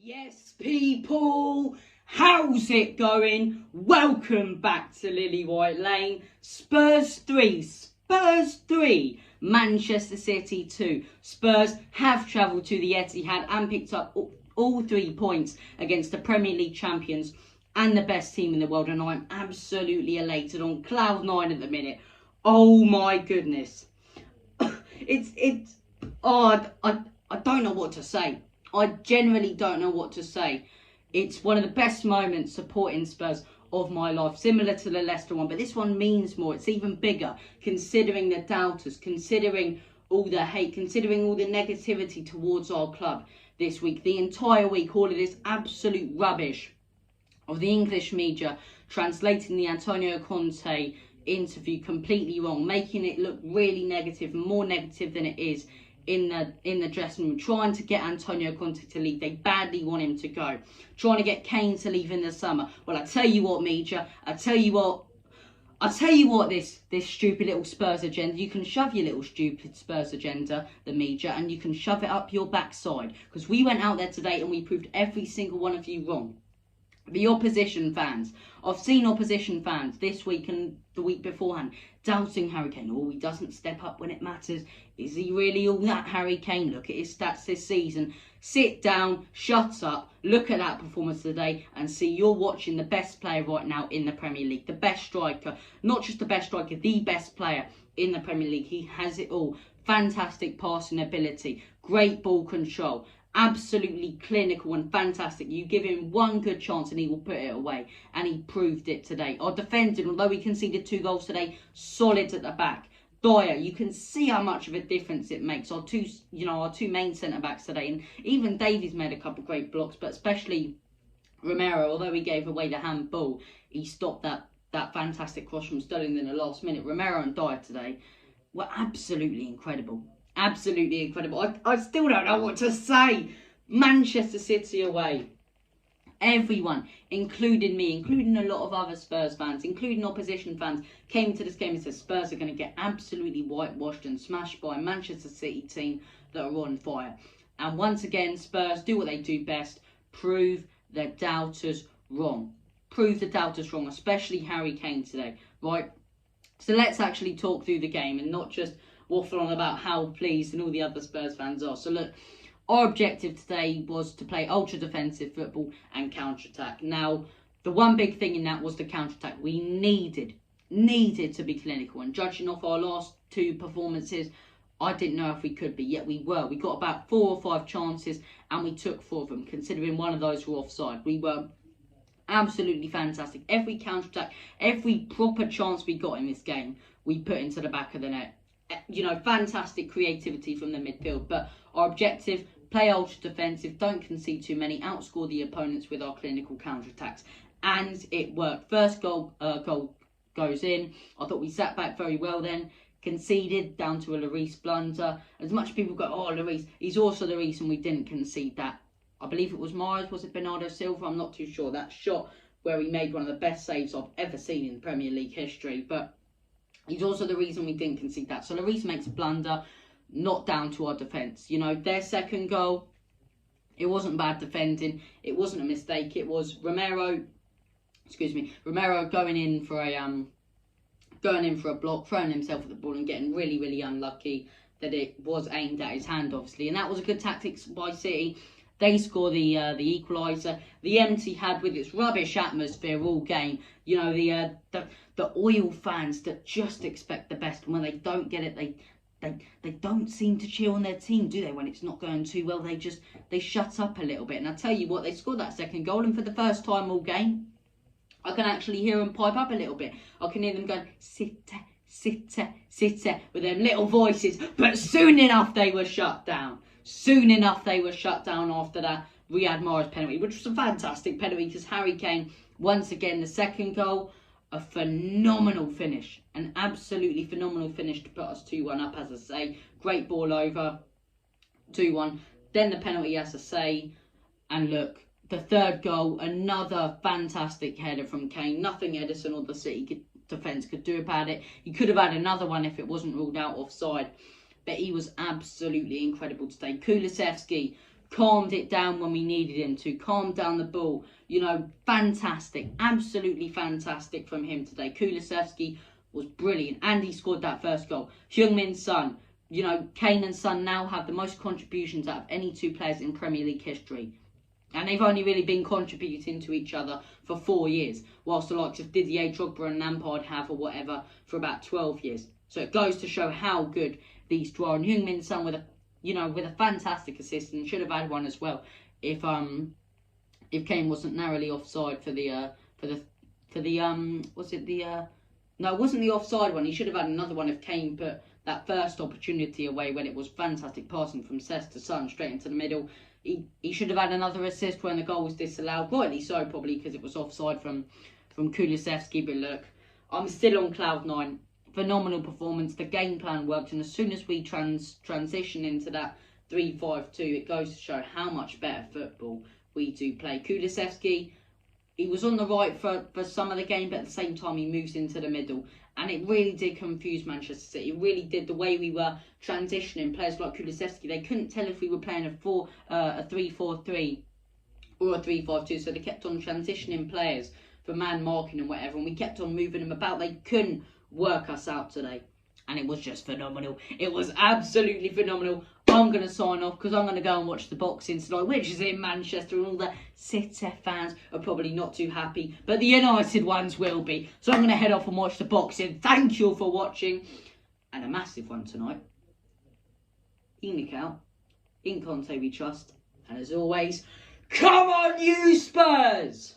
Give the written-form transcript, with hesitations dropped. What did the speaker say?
Yes, people, how's it going? Welcome back to Lily White Lane. Spurs 3, Manchester City 2. Spurs have travelled to the Etihad and picked up all 3 points against the Premier League champions and the best team in the world, and I'm absolutely elated, on cloud 9 at the minute. Oh my goodness. I don't know what to say. I generally don't know what to say. It's one of the best moments supporting Spurs of my life, similar to the Leicester one, but this one means more. It's even bigger, considering the doubters, considering all the hate, considering all the negativity towards our club this week. The entire week, all of this absolute rubbish of the English media translating the Antonio Conte interview completely wrong, making it look really negative, more negative than it is in the dressing room, trying to get Antonio Conte to leave. They badly want him to go. Trying to get Kane to leave in the summer. Well, I tell you what, media, I tell you what, this stupid little Spurs agenda, you can shove your little stupid Spurs agenda, the media, and you can shove it up your backside. Because we went out there today and we proved every single one of you wrong. The opposition fans, I've seen opposition fans this week and the week beforehand doubting Harry Kane. Oh, he doesn't step up when it matters. Is he really all that, Harry Kane? Look at his stats this season. Sit down, shut up, look at that performance today and see you're watching the best player right now in the Premier League. The best striker, not just the best striker, the best player in the Premier League. He has it all. Fantastic passing ability, great ball control. Absolutely clinical and fantastic. You give him one good chance and he will put it away. And he proved it today. Our defending, although we conceded 2 goals today, solid at the back. Dyer, you can see how much of a difference it makes. Our two main centre-backs today. And even Davies made a couple of great blocks, but especially Romero, although he gave away the handball, he stopped that fantastic cross from Sterling in the last minute. Romero and Dyer today were absolutely incredible. Absolutely incredible. I still don't know what to say. Manchester City away. Everyone, including me, including a lot of other Spurs fans, including opposition fans, came to this game and said Spurs are going to get absolutely whitewashed and smashed by a Manchester City team that are on fire. And once again, Spurs do what they do best. Prove their doubters wrong. Prove the doubters wrong, especially Harry Kane today. Right? So let's actually talk through the game and not just waffle on about how pleased and all the other Spurs fans are. So look, our objective today was to play ultra defensive football and counter-attack. Now, the one big thing in that was the counter-attack. We needed to be clinical, and judging off our last 2 performances, I didn't know if we could be, yet we were. We got about 4 or 5 chances and we took 4 of them, considering one of those were offside. We were absolutely fantastic. Every counter-attack, every proper chance we got in this game, we put into the back of the net. You know, fantastic creativity from the midfield. But our objective, play ultra defensive, don't concede too many, outscore the opponents with our clinical counter-attacks. And it worked. First goal goes in. I thought we sat back very well then. Conceded down to a Lloris blunder. As much as people go, oh, Lloris, he's also the reason we didn't concede that. I believe it was Myers, was it Bernardo Silva? I'm not too sure. That shot where he made one of the best saves I've ever seen in Premier League history. But he's also the reason we didn't concede that. So Lloris makes a blunder, not down to our defence. You know, their second goal, it wasn't bad defending. It wasn't a mistake. It was Romero going in for a block, throwing himself at the ball and getting really, really unlucky that it was aimed at his hand, obviously. And that was a good tactics by City. They score the equaliser. The Etihad with its rubbish atmosphere all game. You know, the oil fans that just expect the best, and when they don't get it, they don't seem to cheer on their team, do they? When it's not going too well, they shut up a little bit. And I tell you what, they scored that second goal, and for the first time all game, I can actually hear them pipe up a little bit. I can hear them going, City, with them little voices. But soon enough, they were shut down. Soon enough, they were shut down after that Riyad Mahrez penalty, which was a fantastic penalty because Harry Kane, once again, the second goal, a phenomenal finish. An absolutely phenomenal finish to put us 2-1 up, as I say. Great ball over, 2-1. Then the penalty, as I say. And look, the third goal, another fantastic header from Kane. Nothing Edison or the City defence could do about it. He could have had another one if it wasn't ruled out offside. But he was absolutely incredible today. Kulusevski calmed it down when we needed him to, calmed down the ball. You know, fantastic, absolutely fantastic from him today. Kulusevski was brilliant, and he scored that first goal. Heung-min Son, you know, Kane and Son now have the most contributions out of any two players in Premier League history. And they've only really been contributing to each other for 4 years, whilst the likes of Didier Drogba and Lampard have, or whatever, for about 12 years. So it goes to show how good these two are. And Heung-min Son with a fantastic assist, and should have had one as well if Kane wasn't narrowly offside no, it wasn't the offside one. He should have had another one if Kane put that first opportunity away when it was fantastic passing from Cesc to Son straight into the middle. He should have had another assist when the goal was disallowed. Rightly so, probably, because it was offside from Kulusevski. But look, I'm still on cloud 9. Phenomenal performance. The game plan worked, and as soon as we transition into that 3-5-2, it goes to show how much better football we do play. Kulusevski, he was on the right for some of the game, but at the same time he moves into the middle. And it really did confuse Manchester City. It really did. The way we were transitioning, players like Kulusevski, they couldn't tell if we were playing a 3-4-3 or a 3-5-2. So they kept on transitioning players for man marking and whatever. And we kept on moving them about. They couldn't work us out today. And it was just phenomenal. It was absolutely phenomenal. I'm going to sign off because I'm going to go and watch the boxing tonight, which is in Manchester, and all the City fans are probably not too happy, but the United ones will be. So I'm going to head off and watch the boxing. Thank you for watching, and a massive one tonight. In Mikal, in Conte we trust, and as always, come on you Spurs!